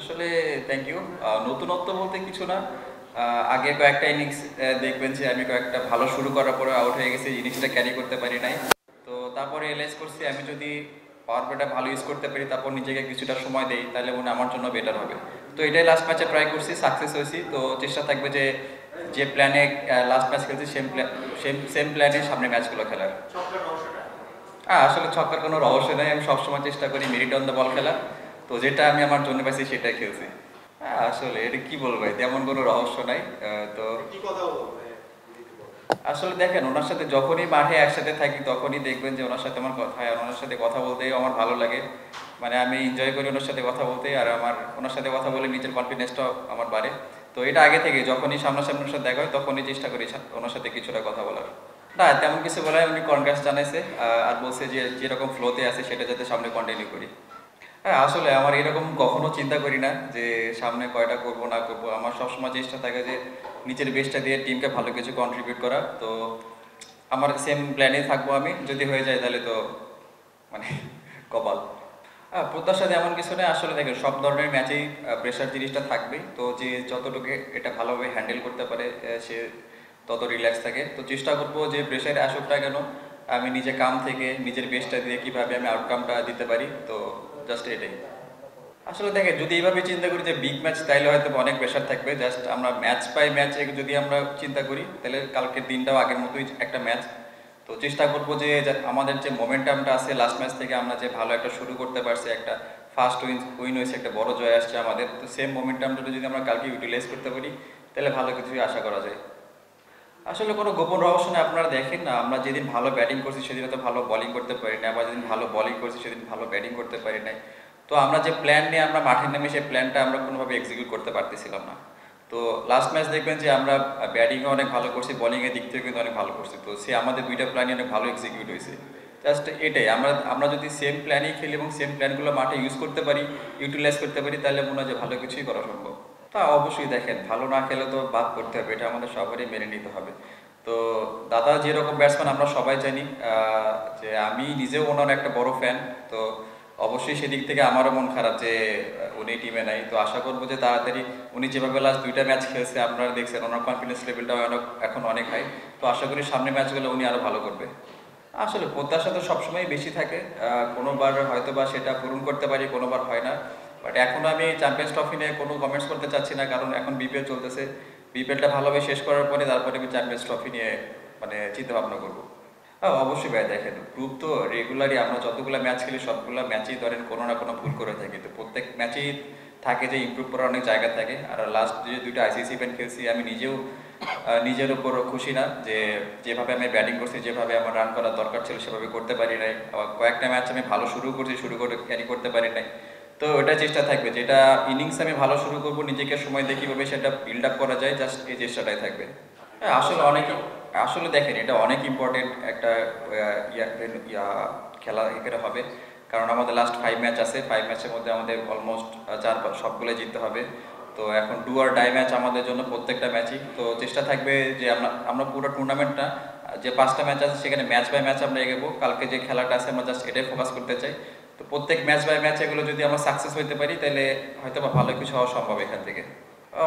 আসলে thank you. নতুনত্ব বলতে কিছু না। আগে কয়েকটা ইনিংস দেখবেন যে আমি কয়েকটা ভালো শুরু করার পরে আউট হয়ে গেছি, ইনিংসটা ক্যারি করতে পারি নাই। তো তারপরে রিয়েলাইজ করছি আমি যদি পাওয়ার প্লেটা ভালো ইউজ করতে পারি, তারপর নিজেকে কিছুটা সময় দেই, তাহলে মনে হয় আমার জন্য বেটার হবে। তো এটাই লাস্ট ম্যাচে ট্রাই করছি, সাকসেস হয়েছি। তো চেষ্টা থাকবে যে যে প্ল্যানে লাস্ট ম্যাচ খেলছি সেম প্ল্যানে সামনে ম্যাচগুলো খেলার। আসলে ছক্কার কোনো রহস্য নেই, আমি সবসময় চেষ্টা করি মেরিট অন দ্য বল খেলা। তো যেটা আমি আমার জন্য পাইছি সেটাই খেলছি। আসলে এটা কি বলবো ভাই, তেমন কোনো রহস্য নাই। তো আসলে দেখেন, ওনার সাথে যখনই মাঠে একসাথে থাকি তখনই দেখবেন যে ওনার সাথে আমার কথা হয়, আর ওনার সাথে কথা বলতেই আমার ভালো লাগে। মানে আমি এনজয় করি ওনার সাথে কথা বলতে, আর আমার ওনার সাথে কথা বলে নিজের কনফিডেন্সটাও আমার বাড়ে। তো এটা আগে থেকে যখনই সামনাসামনি ওনার সাথে দেখা হয় তখনই চেষ্টা করি ওনার সাথে কিছুটা কথা বলার। না, তেমন কিছু বলে উনি কনগ্রেস জানাইছে, আর বলছে যে যেরকম ফ্লোতে আছে সেটা যাতে সামনে কন্টিনিউ করি। হ্যাঁ, আসলে আমার এরকম কখনো চিন্তা করি না যে সামনে কয়টা করব না করব। আমার সবসময় চেষ্টা থাকে যে নিজের বেস্টটা দিয়ে টিমকে ভালো কিছু কন্ট্রিবিউট করা। তো আমার সেম প্ল্যানে থাকবো আমি, যদি হয়ে যায় তাহলে তো মানে কপাল। প্রত্যাশা এমন কিছু নেই। আসলে দেখেন, সব ধরনের ম্যাচেই প্রেশার জিনিসটা থাকবেই। তো যে যতটুকু এটা ভালোভাবে হ্যান্ডেল করতে পারে সে তত রিল্যাক্স থাকে। তো চেষ্টা করবো যে প্রেশারে আসুক না কেন, আমি নিজে কাম থেকে নিজের বেস্টটা দিয়ে কীভাবে আমি আউটকামটা দিতে পারি। তো জাস্ট এটাই। আসলে দেখেন, যদি এইভাবে চিন্তা করি যে বিগ ম্যাচ, তাইলে হয়তো অনেক প্রেশার থাকবে। জাস্ট আমরা ম্যাচ বাই ম্যাচে যদি আমরা চিন্তা করি, তাহলে কালকের দিনটাও আগের মতোই একটা ম্যাচ। তো চেষ্টা করবো যে আমাদের যে মোমেন্টামটা আছে লাস্ট ম্যাচ থেকে, আমরা যে ভালো একটা শুরু করতে পারছি, একটা ফার্স্ট উইন হয়েছে, একটা বড় জয় আসছে আমাদের। তো সেম মোমেন্টামটা যদি আমরা কালকে ইউটিলাইজ করতে পারি, তাহলে ভালো কিছুই আশা করা যায়। আসলে কোনো গোপন রহস্য নেই। আপনারা দেখেন না, আমরা যেদিন ভালো ব্যাটিং করছি সেদিন তো ভালো বোলিং করতে পারি না, আবার যেদিন ভালো বোলিং করছি সেদিন ভালো ব্যাটিং করতে পারি নাই। তো আমরা যে প্ল্যান নিয়ে আমরা মাঠে নেমে, সেই প্ল্যানটা আমরা কোনোভাবে এক্সিকিউট করতে পারতেছিলাম না। তো লাস্ট ম্যাচ দেখবেন যে আমরা ব্যাটিংয়ে অনেক ভালো করছি, বোলিংয়ের দিক থেকে কিন্তু অনেক ভালো করছি। তো সে আমাদের দুইটা প্ল্যানই অনেক ভালো এক্সিকিউট হয়েছে। জাস্ট এটাই, আমরা আমরা যদি সেম প্ল্যানই খেলি এবং সেম প্ল্যানগুলো মাঠে ইউজ করতে পারি, ইউটিলাইজ করতে পারি, তাহলে মনে হয় যে ভালো কিছুই করা সম্ভব। তা অবশ্যই দেখেন, ভালো না খেলে তো বাদ করতে হবে, এটা আমাদের সবারই মেনে নিতে হবে। তো দাদা যেরকম ব্যাটসম্যান আমরা সবাই জানি, যে আমি নিজেও ওনার একটা বড় ফ্যান। তো অবশ্যই সেদিক থেকে আমারও মন খারাপ যে উনি টিমে নাই। তো আশা করবো যে তাড়াতাড়ি, উনি যেভাবে লাস্ট দুইটা ম্যাচ খেলছে আপনারা দেখছেন, ওনার কনফিডেন্স লেভেলটাও এখন অনেক হাই। তো আশা করি সামনে ম্যাচগুলো উনি আরও ভালো করবে। আসলে প্রত্যাশা তো সবসময় বেশি থাকে। কোনোবার হয়তো বা সেটা পূরণ করতে পারি, কোনোবার হয় না। বাট এখন আমি চ্যাম্পিয়ন্স ট্রফি নিয়ে কোনো কমেন্টস করতে চাচ্ছি না, কারণ এখন বিপিএল চলতেছে। বিপিএলটা ভালোভাবে শেষ করার পরে তারপরে আমি চ্যাম্পিয়ন্স ট্রফি নিয়ে মানে চিন্তা ভাবনা করবো। হ্যাঁ, অবশ্যই ভাই। দেখেন, গ্রুপ তো রেগুলারই আমরা যতগুলো ম্যাচ খেলি সবগুলো ম্যাচেই ধরেন কোনো না কোনো ভুল করে থাকি। তো প্রত্যেক ম্যাচেই থাকে যে ইমপ্রুভ করার অনেক জায়গা থাকে। আর লাস্ট যে দুইটা আইসিসি ইভেন্ট খেলছি, আমি নিজেও নিজের উপর খুশি না যে যেভাবে আমি ব্যাটিং করছি, যেভাবে আমার রান করার দরকার ছিল সেভাবে করতে পারি নাই। আবার কয়েকটা ম্যাচ আমি ভালো শুরু করছি, শুরু করে ক্যারি করতে পারি নাই। তো ওটা চেষ্টা থাকবে, যেটা ইনিংস আমি ভালো শুরু করবো, নিজেকে সময় দিয়ে কীভাবে সেটা বিল্ড আপ করা যায়, জাস্ট এই চেষ্টাটাই থাকবে। হ্যাঁ, আসলে দেখেন, এটা অনেক ইম্পর্টেন্ট একটা খেলা এখানে হবে। কারণ আমাদের লাস্ট 5 ম্যাচ আছে, 5 ম্যাচের মধ্যে আমাদের অলমোস্ট সবগুলোই জিততে হবে। তো এখন ডু আর ডাই ম্যাচ আমাদের জন্য প্রত্যেকটা ম্যাচই। তো চেষ্টা থাকবে যে আমরা আমরা পুরো টুর্নামেন্টটা, যে 5টা ম্যাচ আছে সেখানে ম্যাচ বাই ম্যাচ আমরা এগোবো। কালকে যে খেলাটা আছে আমরা জাস্ট এটাই ফোকাস করতে চাই। তো প্রত্যেক ম্যাচ বাই ম্যাচ এগুলো যদি আমরা সাকসেস হইতে পারি, তাহলে হয়তো বা ভালো কিছু হওয়া সম্ভব এখান থেকে।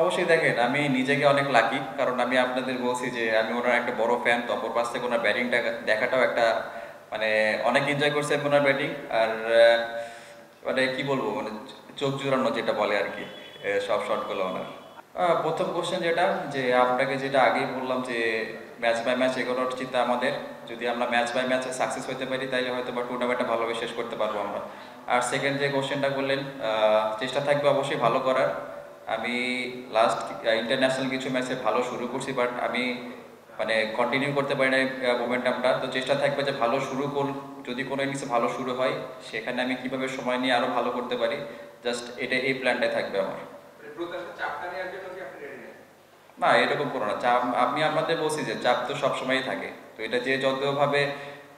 অবশ্যই দেখেন, আমি নিজেকে অনেক লাকি, কারণ আমি আপনাদের বলছি যে আমি ওনার একটা বড় ফ্যান। তো অপর পাশ থেকে ওনার ব্যাটিংটা দেখাটাও একটা মানে অনেক এনজয় করছে ওনার ব্যাটিং। আর মানে কি বলবো, মানে চোখ জুড়ানো যেটা বলে আর কি, সব শটগুলো ওনার। প্রথম কোশ্চেন যেটা, যে আপনাকে যেটা আগেই বললাম যে ম্যাচ বাই ম্যাচ এগোনোর চিন্তা আমাদের। যদি আমরা ম্যাচ বাই ম্যাচে সাকসেস হতে পারি, তাহলে হয়তো বা টুর্নামেন্টটা ভালোভাবে শেষ করতে পারবো আমরা। আর সেকেন্ড যে কোশ্চেনটা বললেন, চেষ্টা থাকবে অবশ্যই ভালো করার। আমি লাস্ট ইন্টারন্যাশনাল কিছু ম্যাচে ভালো শুরু করছি, বাট আমি মানে কন্টিনিউ করতে পারি না মোমেন্টামটা। তো চেষ্টা থাকবে যে ভালো শুরু যদি কোনো ইনিংসে ভালো শুরু হয়, সেখানে আমি কিভাবে সময় নিয়ে আরও ভালো করতে পারি, জাস্ট এই প্ল্যানটাই থাকবে আমার। না, এরকম কোনো না। চাপ আমি আপনাদের বলছি যে চাপ তো সবসময়ই থাকে। তো এটা যে যতভাবে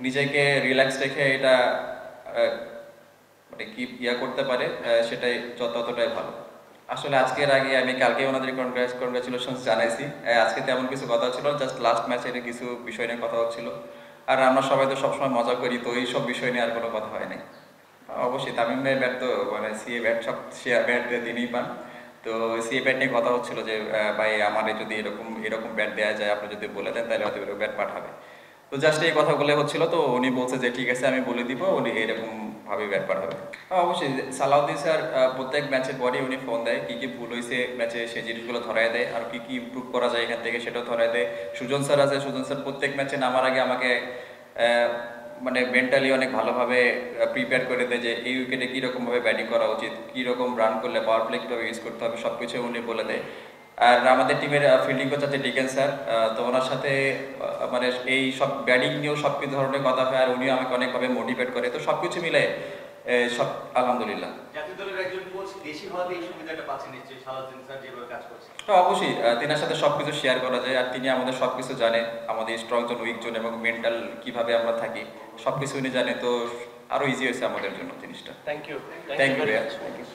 নিজেকে রিল্যাক্স রেখে এটা মানে কি করতে পারে, সেটাই ততটাই ভালো। আসলে আজকের আগে আমি কালকে ওনাদের কনগ্রাচুলেশনস জানাইছি। আজকে তেমন কিছু কথা ছিল, জাস্ট লাস্ট ম্যাচের কিছু বিষয় নিয়ে কথা হচ্ছিল। আর আমরা সবাই তো সবসময় মজা করি, তো এই সব বিষয় নিয়ে আর কোনো কথা হয় নাই। অবশ্যই তামিম ভাইয়ের ব্যাট তো মানে সিএ ব্যাট সব শেয়ার ব্যাট তিনিই পান। তো সিএ ব্যাট নিয়ে কথা হচ্ছিল যে ভাই আমারে যদি এরকম এরকম ব্যাট দেওয়া যায় আপনি যদি বলে দেন তাহলে হয়তো ব্যাট পাঠাবে। তো জাস্ট এই কথাগুলো হচ্ছিল, তো উনি বলছে যে ঠিক আছে আমি বলে দিব, উনি এরকম ভাবে ব্যাট পাঠাবে। অবশ্যই সালাউদ্দিন স্যার প্রত্যেক ম্যাচের পরই উনি ফোন দেয়, কি কি ভুল হয়েছে ম্যাচে সেই জিনিসগুলো ধরায় দেয়, আর কি কি ইমপ্রুভ করা যায় এখান থেকে সেটাও ধরায় দেয়। সুজন স্যার আছে, সুজন স্যার প্রত্যেক ম্যাচে নামার আগে আমাকে মানে মেন্টালি অনেক ভালোভাবে প্রিপেয়ার করে দেয় যে এই উইকেটে কীরকমভাবে ব্যাটিং করা উচিত, কীরকম রান করলে পাওয়ার প্লে কীভাবে ইউজ করতে হবে, সব কিছু উনি বলে দেয়। আর আমাদের টিমের ফিল্ডিং কোচ আছে ডিকেন স্যার, তো ওনার সাথে মানে এই সব ব্যাটিং নিয়েও সব কিছু ধরনের কথা হয়, আর উনিও আমাকে অনেকভাবে মোটিভেট করে। তো সব কিছু মিলে সব আলহামদুলিল্লাহ। জাতীয় দলের একজন কোচ দেশি হওয়াতে এই সুবিধাটা পাচ্ছেন নিশ্চয়ই, সালাউদ্দিন স্যার যেভাবে কাজ করছে। তো অবশ্যই তিনার সাথে সব কিছু শেয়ার করা যায়, আর তিনি আমাদের সব কিছু জানেন, আমাদের স্ট্রং জোন, উইক জোন এবং মেন্টাল কিভাবে আমরা থাকি সব কিছু উনি জানে। তো আরও ইজি হয়েছে আমাদের জন্য জিনিসটা। Thank you thank you.